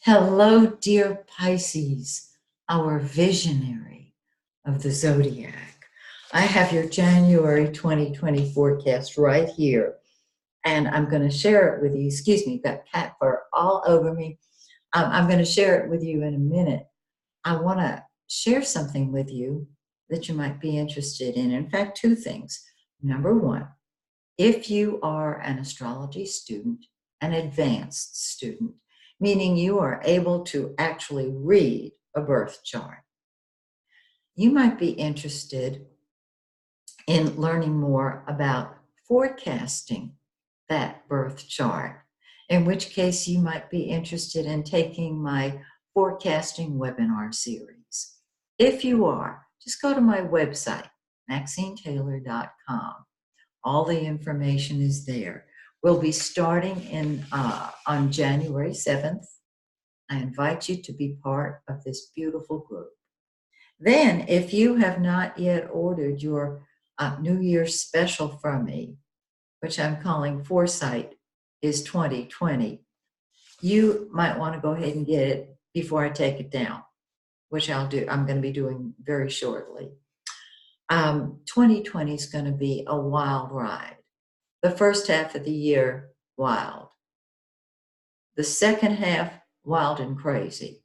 Hello, dear Pisces, our visionary of the zodiac. I have your January 2020 forecast right here, and I'm going to share it with you. Excuse me, got cat fur all over me. I'm going to share it with you in a minute. I want to share something with you that you might be interested in. In fact, two things. Number one, if you are an astrology student, an advanced student, meaning you are able to actually read a birth chart, you might be interested in learning more about forecasting that birth chart, in which case you might be interested in taking my forecasting webinar series. If you are, just go to my website, MaxineTaylor.com. All the information is there. We'll be starting on January 7th. I invite you to be part of this beautiful group. Then, if you have not yet ordered your New Year's special from me, which I'm calling Foresight is 2020, you might want to go ahead and get it before I take it down, which I'm going to be doing very shortly. 2020 is going to be a wild ride. The first half of the year, wild. The second half, wild and crazy.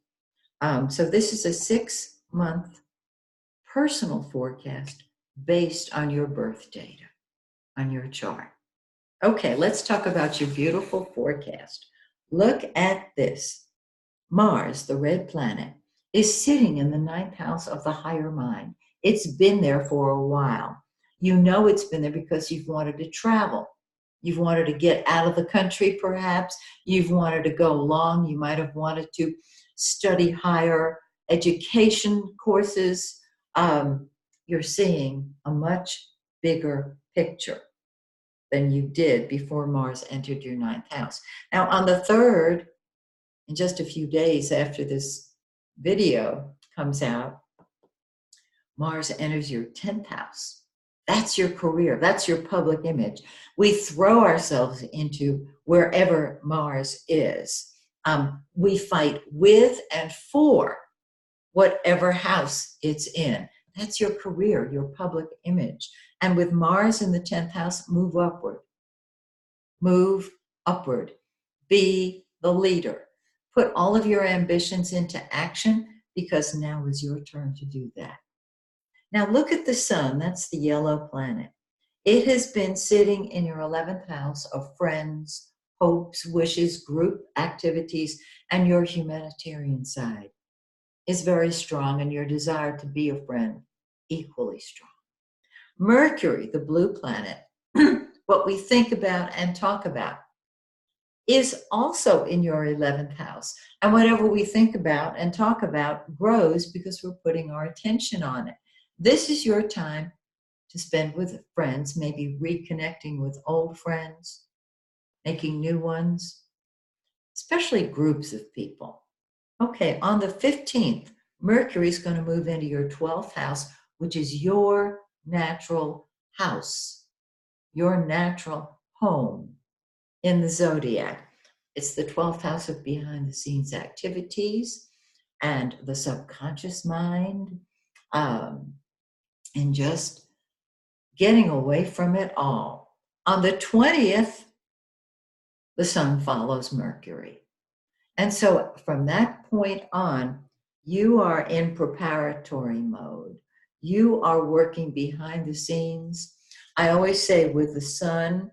So this is a 6-month personal forecast based on your birth data, on your chart. Okay, let's talk about your beautiful forecast. Look at this. Mars, the red planet, is sitting in the 9th house of the higher mind. It's been there for a while. You know it's been there because you've wanted to travel. You've wanted to get out of the country, perhaps. You've wanted to go long. You might have wanted to study higher education courses. You're seeing a much bigger picture than you did before Mars entered your 9th house. Now, on the 3rd, in just a few days after this video comes out, Mars enters your 10th house. That's your career. That's your public image. We throw ourselves into wherever Mars is. We fight with and for whatever house it's in. That's your career, your public image. And with Mars in the 10th house, move upward. Move upward. Be the leader. Put all of your ambitions into action because now is your turn to do that. Now look at the sun. That's the yellow planet. It has been sitting in your 11th house of friends, hopes, wishes, group activities, and your humanitarian side is very strong, and your desire to be a friend equally strong. Mercury, the blue planet, what we think about and talk about, is also in your 11th house. And whatever we think about and talk about grows because we're putting our attention on it. This is your time to spend with friends, maybe reconnecting with old friends, making new ones, especially groups of people. Okay, on the 15th, Mercury is going to move into your 12th house, which is your natural house, your natural home in the zodiac. It's the 12th house of behind the scenes activities and the subconscious mind, and just getting away from it all. On the 20th, the sun follows Mercury. And so from that point on, you are in preparatory mode. You are working behind the scenes. I always say with the sun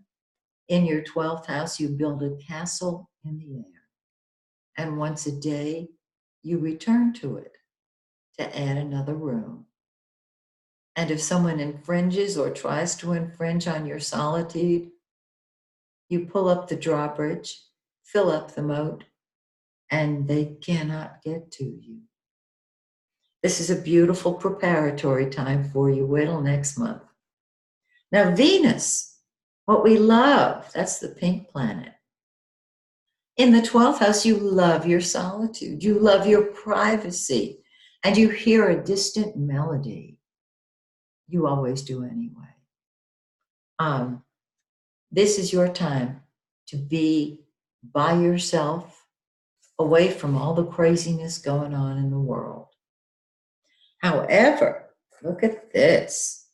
in your 12th house, you build a castle in the air. And once a day, you return to it to add another room. And if someone infringes or tries to infringe on your solitude, you pull up the drawbridge, fill up the moat, and they cannot get to you. This is a beautiful preparatory time for you. Wait till next month. Now, Venus, what we love, that's the pink planet. In the 12th house, you love your solitude. You love your privacy. And you hear a distant melody. You always do anyway. This is your time to be by yourself, away from all the craziness going on in the world. However, look at this.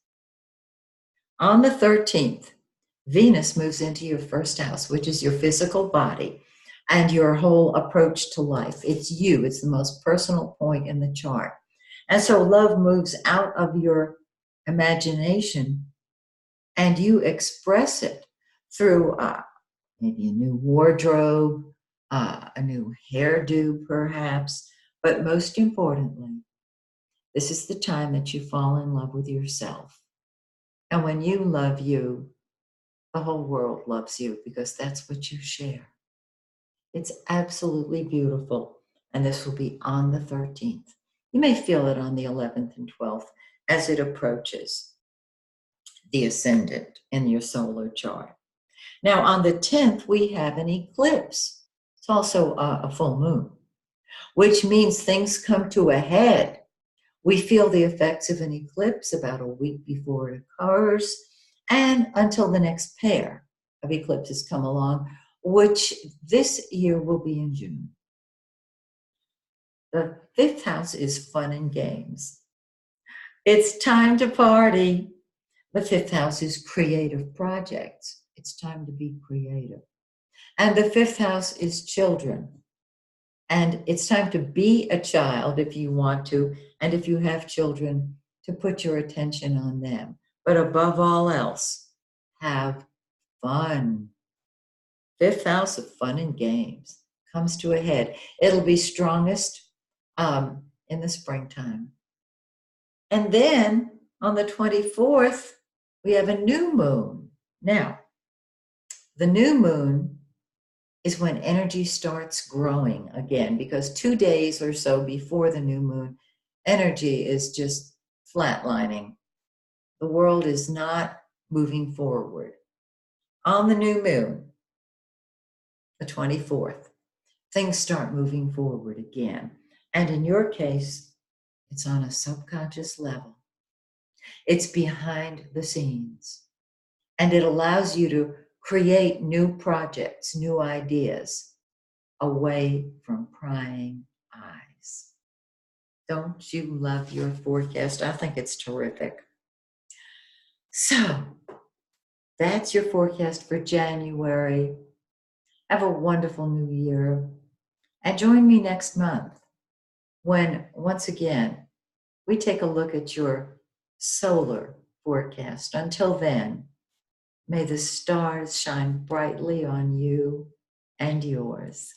On the 13th, Venus moves into your first house, which is your physical body and your whole approach to life. It's you, it's the most personal point in the chart. And so love moves out of your imagination and you express it through maybe a new wardrobe, a new hairdo perhaps, but most importantly, this is the time that you fall in love with yourself. And when you love you, the whole world loves you because that's what you share. It's absolutely beautiful. And this will be on the 13th. You may feel it on the 11th and 12th as it approaches the ascendant in your solar chart. Now, on the 10th, we have an eclipse. It's also a full moon, which means things come to a head. We feel the effects of an eclipse about a week before it occurs and until the next pair of eclipses come along, which this year will be in June. The 5th house is fun and games. It's time to party. The 5th house is creative projects. It's time to be creative. And the 5th house is children. And it's time to be a child if you want to, and if you have children, to put your attention on them. But above all else, have fun. 5th house of fun and games comes to a head. It'll be strongest in the springtime. And then on the 24th, we have a new moon. Now, the new moon is when energy starts growing again, because 2 days or so before the new moon, energy is just flatlining. The world is not moving forward. On the new moon, the 24th, things start moving forward again. And in your case, it's on a subconscious level. It's behind the scenes. And it allows you to create new projects, new ideas, away from prying eyes. Don't you love your forecast? I think it's terrific. So, that's your forecast for January. Have a wonderful new year. And join me next month when, once again, we take a look at your solar forecast. Until then, may the stars shine brightly on you and yours.